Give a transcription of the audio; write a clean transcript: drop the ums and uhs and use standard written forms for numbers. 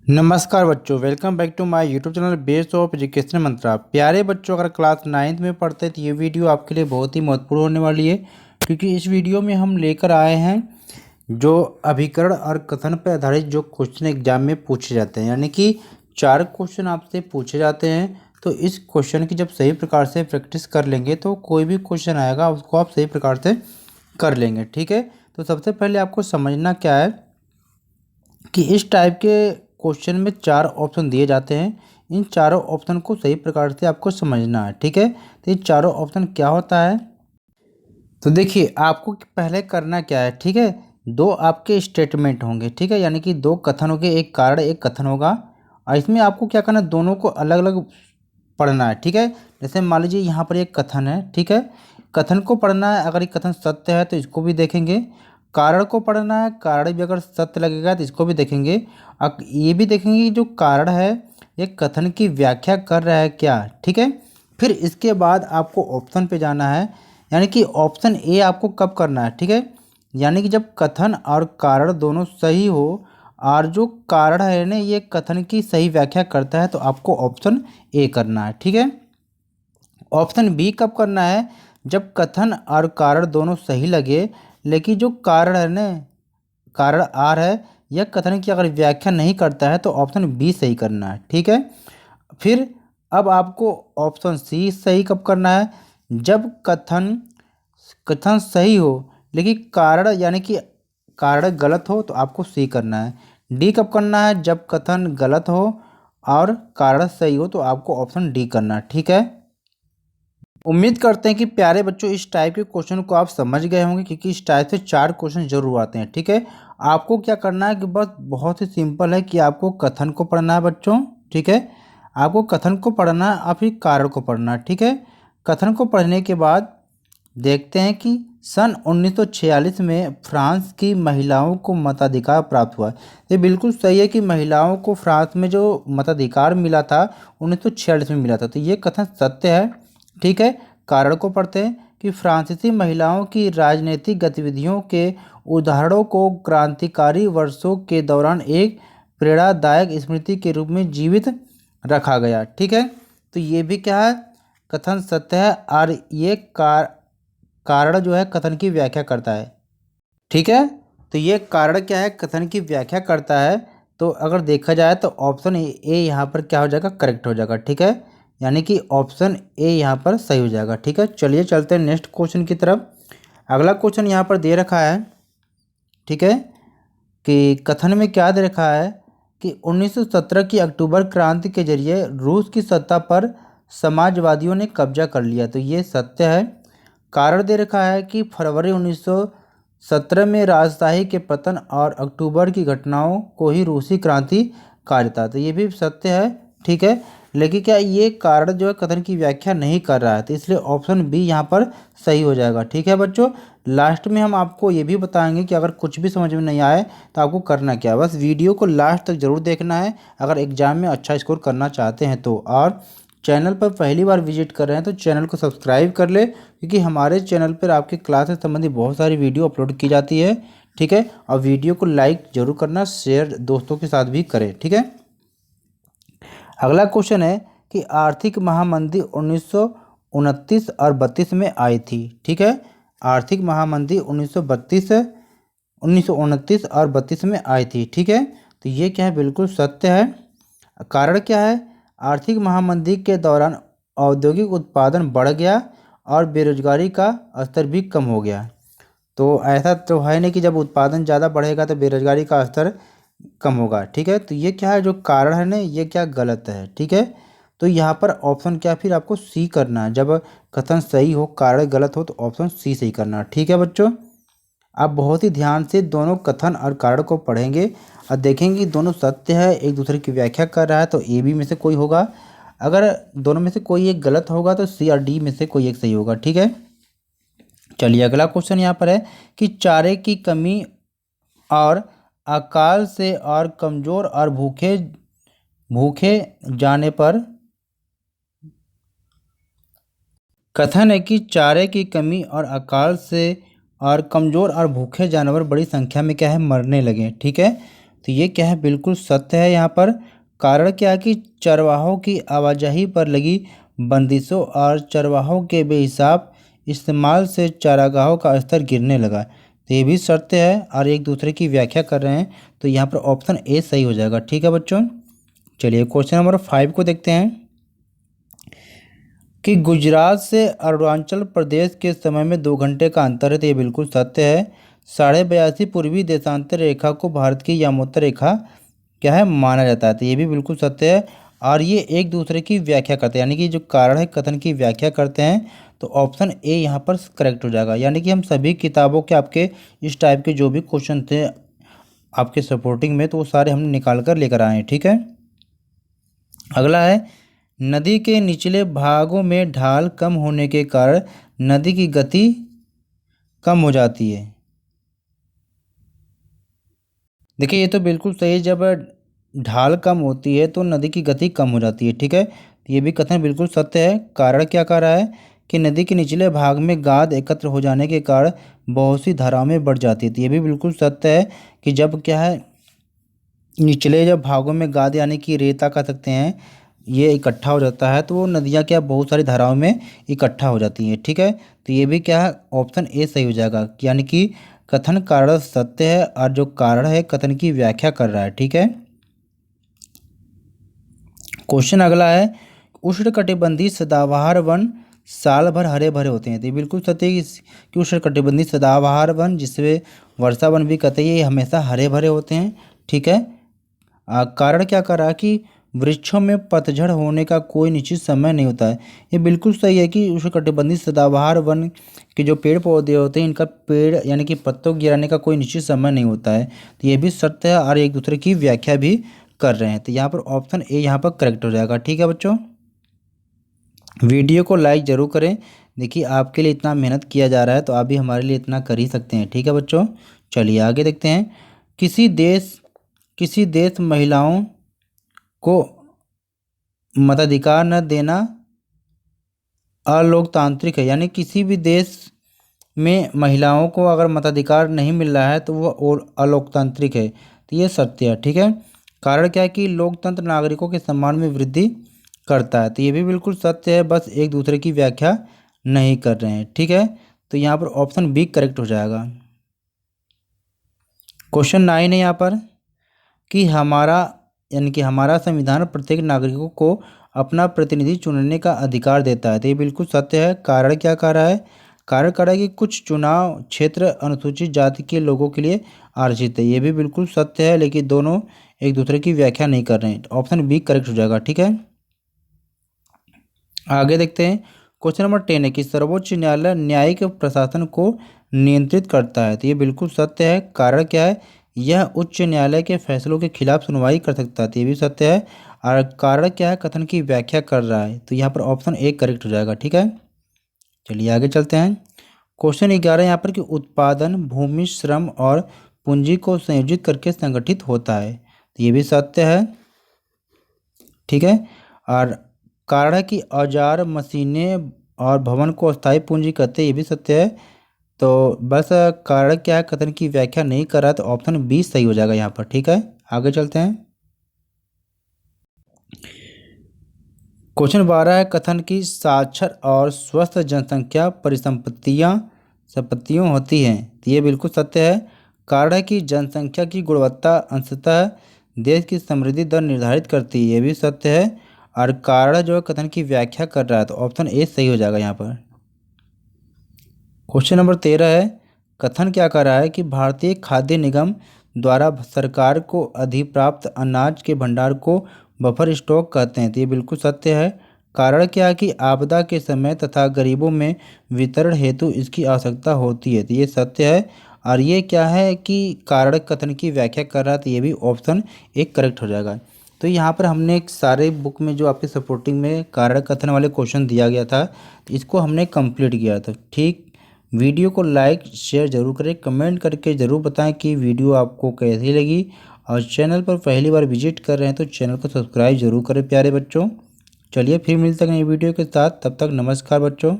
नमस्कार बच्चों, welcome back to my YouTube channel based of education mantra. प्यारे बच्चों, अगर क्लास 9th में पढ़ते हैं तो ये वीडियो आपके लिए बहुत ही महत्वपूर्ण होने वाली है, क्योंकि इस वीडियो में हम लेकर आए हैं जो अभिकरण और कथन पर आधारित जो क्वेश्चन एग्जाम में पूछे जाते हैं, यानी कि 4 क्वेश्चन आपसे पूछे जाते हैं। तो इस क्वेश्चन की जब सही प्रकार से प्रैक्टिस कर लेंगे तो कोई भी क्वेश्चन आएगा उसको आप सही प्रकार से कर लेंगे। ठीक है, तो सबसे पहले आपको समझना क्या है कि इस टाइप के क्वेश्चन में 4 ऑप्शन दिए जाते हैं। इन चारों ऑप्शन को सही प्रकार से आपको समझना है। ठीक है, तो ये चारों ऑप्शन क्या होता है, तो देखिए आपको पहले करना क्या है। ठीक है, 2 आपके स्टेटमेंट होंगे। ठीक है, यानी कि 2 कथन होंगे, एक कारण एक कथन होगा, और इसमें आपको क्या करना है, दोनों को अलग अलग पढ़ना है। ठीक है, जैसे मान लीजिए यहाँ पर एक कथन है। ठीक है, कथन को पढ़ना है, अगर ये कथन सत्य है तो इसको भी देखेंगे। कारण को पढ़ना है, कारण भी अगर सत्य लगेगा तो इसको भी देखेंगे। अब ये भी देखेंगे कि जो कारण है ये कथन की व्याख्या कर रहा है क्या। ठीक है, फिर इसके बाद आपको ऑप्शन पे जाना है, यानी कि ऑप्शन ए आपको कब करना है। ठीक है, यानी कि जब कथन और कारण दोनों सही हो और जो कारण है ना ये कथन की सही व्याख्या करता है, तो आपको ऑप्शन ए करना है। ठीक है, ऑप्शन बी कब करना है, जब कथन और कारण दोनों सही लगे लेकिन जो कारण है ना, कारण आर है, यह कथन की अगर व्याख्या नहीं करता है तो ऑप्शन बी सही करना है। ठीक है, फिर अब आपको ऑप्शन सी सही कब करना है, जब कथन कथन सही हो लेकिन कारण यानी कि कारण गलत हो तो आपको सी करना है। डी कब करना है, जब कथन गलत हो और कारण सही हो तो आपको ऑप्शन डी करना है। ठीक है, उम्मीद करते हैं कि प्यारे बच्चों इस टाइप के क्वेश्चन को आप समझ गए होंगे, क्योंकि इस टाइप से 4 क्वेश्चन जरूर आते हैं। ठीक है, आपको क्या करना है कि बस बहुत ही सिंपल है कि आपको कथन को पढ़ना है बच्चों। ठीक है, आपको कथन को पढ़ना है और फिर कारण को पढ़ना है। ठीक है, कथन को पढ़ने के बाद देखते हैं कि सन 1946 में फ्रांस की महिलाओं को मताधिकार प्राप्त हुआ। ये बिल्कुल सही है कि महिलाओं को फ्रांस में जो मताधिकार मिला था 1946 में मिला था, तो ये कथन सत्य है। ठीक है, कारण को पढ़ते हैं कि फ्रांसीसी महिलाओं की राजनीतिक गतिविधियों के उदाहरणों को क्रांतिकारी वर्षों के दौरान एक प्रेरणादायक स्मृति के रूप में जीवित रखा गया। ठीक है, तो ये भी क्या है, कथन सत्य है, और ये कारण जो है कथन की व्याख्या करता है। ठीक है, तो ये कारण क्या है, कथन की व्याख्या करता है। तो अगर देखा जाए तो ऑप्शन ए यहाँ पर क्या हो जाएगा, करेक्ट हो जाएगा। ठीक है, यानी कि ऑप्शन ए यहाँ पर सही हो जाएगा। ठीक है, चलिए चलते हैं नेक्स्ट क्वेश्चन की तरफ। अगला क्वेश्चन यहाँ पर दे रखा है, ठीक है, कि कथन में क्या दे रखा है कि 1917 की अक्टूबर क्रांति के जरिए रूस की सत्ता पर समाजवादियों ने कब्जा कर लिया, तो ये सत्य है। कारण दे रखा है कि फरवरी 1917 में राजशाही के पतन और अक्टूबर की घटनाओं को ही रूसी क्रांति कहा जाता, तो ये भी सत्य है। ठीक है, लेकिन क्या ये कारण जो है कथन की व्याख्या नहीं कर रहा है, तो इसलिए ऑप्शन बी यहाँ पर सही हो जाएगा। ठीक है बच्चों, लास्ट में हम आपको ये भी बताएंगे कि अगर कुछ भी समझ में नहीं आए तो आपको करना क्या है, बस वीडियो को लास्ट तक ज़रूर देखना है अगर एग्ज़ाम में अच्छा स्कोर करना चाहते हैं तो। और चैनल पर पहली बार विजिट कर रहे हैं तो चैनल को सब्सक्राइब कर ले, क्योंकि हमारे चैनल पर आपकी क्लास से संबंधित बहुत सारी वीडियो अपलोड की जाती है। ठीक है, और वीडियो को लाइक जरूर करना, शेयर दोस्तों के साथ भी करें। ठीक है, अगला क्वेश्चन है कि आर्थिक महामंदी 1929 और 32 में आई थी। ठीक है, आर्थिक महामंदी 1929 और 32 में आई थी। ठीक है, तो ये क्या है, बिल्कुल सत्य है। कारण क्या है, आर्थिक महामंदी के दौरान औद्योगिक उत्पादन बढ़ गया और बेरोजगारी का स्तर भी कम हो गया। तो ऐसा तो है नहीं कि जब उत्पादन ज़्यादा बढ़ेगा तो बेरोजगारी का स्तर कम होगा। ठीक है, तो ये क्या है, जो कारण है ना ये क्या गलत है। ठीक है, तो यहाँ पर ऑप्शन क्या, फिर आपको सी करना है, जब कथन सही हो कारण गलत हो तो ऑप्शन सी सही करना है। ठीक है बच्चों, आप बहुत ही ध्यान से दोनों कथन और कारण को पढ़ेंगे और देखेंगे कि दोनों सत्य है, एक दूसरे की व्याख्या कर रहा है, तो ए बी में से कोई होगा। अगर दोनों में से कोई एक गलत होगा तो सी और डी में से कोई एक सही होगा। ठीक है, चलिए अगला क्वेश्चन यहाँ पर है कि चारे की कमी और अकाल से और कमजोर और भूखे भूखे जाने पर, कथन है कि चारे की कमी और अकाल से और कमजोर और भूखे जानवर बड़ी संख्या में क्या है, मरने लगे। ठीक है, तो ये क्या है, बिल्कुल सत्य है यहाँ पर। कारण क्या है कि चरवाहों की आवाजाही पर लगी बंदिशों और चरवाहों के बेहिसाब इस्तेमाल से चारागाहों का स्तर गिरने लगा। तो ये भी सत्य है और एक दूसरे की व्याख्या कर रहे हैं, तो यहाँ पर ऑप्शन ए सही हो जाएगा। ठीक है बच्चों, चलिए क्वेश्चन नंबर 5 को देखते हैं कि गुजरात से अरुणाचल प्रदेश के समय में 2 घंटे का अंतर है। तो ये बिल्कुल सत्य है। 82.5 पूर्वी देशांतर रेखा को भारत की यामोत्तर रेखा क्या है माना जाता है। तो ये भी बिल्कुल सत्य है और ये एक दूसरे की व्याख्या करते हैं, यानी कि जो कारण है कथन की व्याख्या करते हैं। तो ऑप्शन ए यहाँ पर करेक्ट हो जाएगा। यानी कि हम सभी किताबों के आपके इस टाइप के जो भी क्वेश्चन थे आपके सपोर्टिंग में, तो वो सारे हमने निकाल कर लेकर आए हैं। ठीक है, अगला है नदी के निचले भागों में ढाल कम होने के कारण नदी की गति कम हो जाती है। देखिए ये तो बिल्कुल सही है, जब ढाल कम होती है तो नदी की गति कम हो जाती है। ठीक है, तो ये भी कथन बिल्कुल सत्य है। कारण क्या कह रहा है कि नदी के निचले भाग में गाद एकत्र हो जाने के कारण बहुत सी धाराओं में बढ़ जाती है। तो ये भी बिल्कुल सत्य है कि जब क्या है निचले जब भागों में गाद यानी कि रेता कह सकते हैं, ये इकट्ठा हो जाता है तो वो नदियाँ क्या बहुत सारी धाराओं में इकट्ठा हो जाती हैं। ठीक है, तो ये भी क्या है ऑप्शन ए सही हो जाएगा। यानी कि कथन कारण सत्य है और जो कारण है कथन की व्याख्या कर रहा है। ठीक है, क्वेश्चन अगला है उष्णकटिबंधीय सदाबहार वन साल भर हरे भरे होते हैं। तो ये बिल्कुल सत्य है कि उष्णकटिबंधीय सदाबहार वन जिसमें वर्षा वन भी कहते हैं ये हमेशा हरे भरे होते हैं। ठीक है, कारण क्या कर रहा है कि वृक्षों में पतझड़ होने का कोई निश्चित समय नहीं होता है। ये बिल्कुल सही है कि उष्णकटिबंधीय सदाबहार वन के जो पेड़ पौधे होते हैं इनका पेड़ यानी कि पत्तों गिराने का कोई निश्चित समय नहीं होता है। तो ये भी सत्य है और एक दूसरे की व्याख्या भी कर रहे हैं। तो यहाँ पर ऑप्शन ए यहाँ पर करेक्ट हो जाएगा। ठीक है बच्चों, वीडियो को लाइक ज़रूर करें। देखिए आपके लिए इतना मेहनत किया जा रहा है तो आप भी हमारे लिए इतना कर ही सकते हैं। ठीक है बच्चों, चलिए आगे देखते हैं। किसी देश महिलाओं को मताधिकार न देना अलोकतांत्रिक है। यानी किसी भी देश में महिलाओं को अगर मताधिकार नहीं मिल रहा है तो वह और अलोकतांत्रिक है। तो ये सत्य है। ठीक है, कारण क्या है कि लोकतंत्र नागरिकों के सम्मान में वृद्धि करता है। तो ये भी बिल्कुल सत्य है, बस एक दूसरे की व्याख्या नहीं कर रहे हैं। ठीक है, तो यहाँ पर ऑप्शन बी करेक्ट हो जाएगा। क्वेश्चन 9 है यहाँ पर कि हमारा संविधान प्रत्येक नागरिकों को अपना प्रतिनिधि चुनने का अधिकार देता है। तो ये बिल्कुल सत्य है। कारण क्या कह रहा है, कारण कह रहा है कि कुछ चुनाव क्षेत्र अनुसूचित जाति के लोगों के लिए आरक्षित है। ये भी बिल्कुल सत्य है, लेकिन दोनों एक दूसरे की व्याख्या नहीं कर रहे हैं। ऑप्शन बी करेक्ट हो जाएगा। ठीक है, आगे देखते हैं। क्वेश्चन नंबर 10 है कि सर्वोच्च न्यायालय न्यायिक प्रशासन को नियंत्रित करता है। तो ये बिल्कुल सत्य है। कारण क्या है, यह उच्च न्यायालय के फैसलों के खिलाफ सुनवाई कर सकता है। तो ये भी सत्य है और कारण क्या है कथन की व्याख्या कर रहा है। तो यहाँ पर ऑप्शन ए करेक्ट हो जाएगा। ठीक है, चलिए आगे चलते हैं। क्वेश्चन 11 यहाँ पर कि उत्पादन भूमि श्रम और पूंजी को संयोजित करके संगठित होता है। तो ये भी सत्य है। ठीक है, और कारण है कि औजार मशीनें और भवन को अस्थायी पूंजी कहते हैं। ये भी सत्य है। तो बस कारण क्या है कथन की व्याख्या नहीं कर रहा, तो ऑप्शन बी सही हो जाएगा यहाँ पर। ठीक है, आगे चलते हैं। क्वेश्चन 12 है कथन की साक्षर और स्वस्थ जनसंख्या संपत्तियों होती हैं। तो ये बिल्कुल सत्य है। कारण है कि जनसंख्या की गुणवत्ता अंशतः देश की समृद्धि दर निर्धारित करती है। ये भी सत्य है और कारण जो है कथन की व्याख्या कर रहा है, तो ऑप्शन ए सही हो जाएगा यहाँ पर। क्वेश्चन नंबर 13 है कथन क्या कर रहा है कि भारतीय खाद्य निगम द्वारा सरकार को अधिप्राप्त अनाज के भंडार को बफर स्टॉक कहते हैं। तो ये बिल्कुल सत्य है। कारण क्या है कि आपदा के समय तथा गरीबों में वितरण हेतु इसकी आवश्यकता होती है। तो ये सत्य है और ये क्या है कि कारण कथन की व्याख्या कर रहा है। तो ये भी ऑप्शन एक करेक्ट हो जाएगा। तो यहाँ पर हमने एक सारे बुक में जो आपके सपोर्टिंग में कारण कथन वाले क्वेश्चन दिया गया था इसको हमने कंप्लीट किया था। ठीक, वीडियो को लाइक शेयर ज़रूर करें, कमेंट करके ज़रूर बताएं कि वीडियो आपको कैसी लगी और चैनल पर पहली बार विजिट कर रहे हैं तो चैनल को सब्सक्राइब जरूर करें प्यारे बच्चों। चलिए फिर मिलते हैं नई वीडियो के साथ, तब तक नमस्कार बच्चों।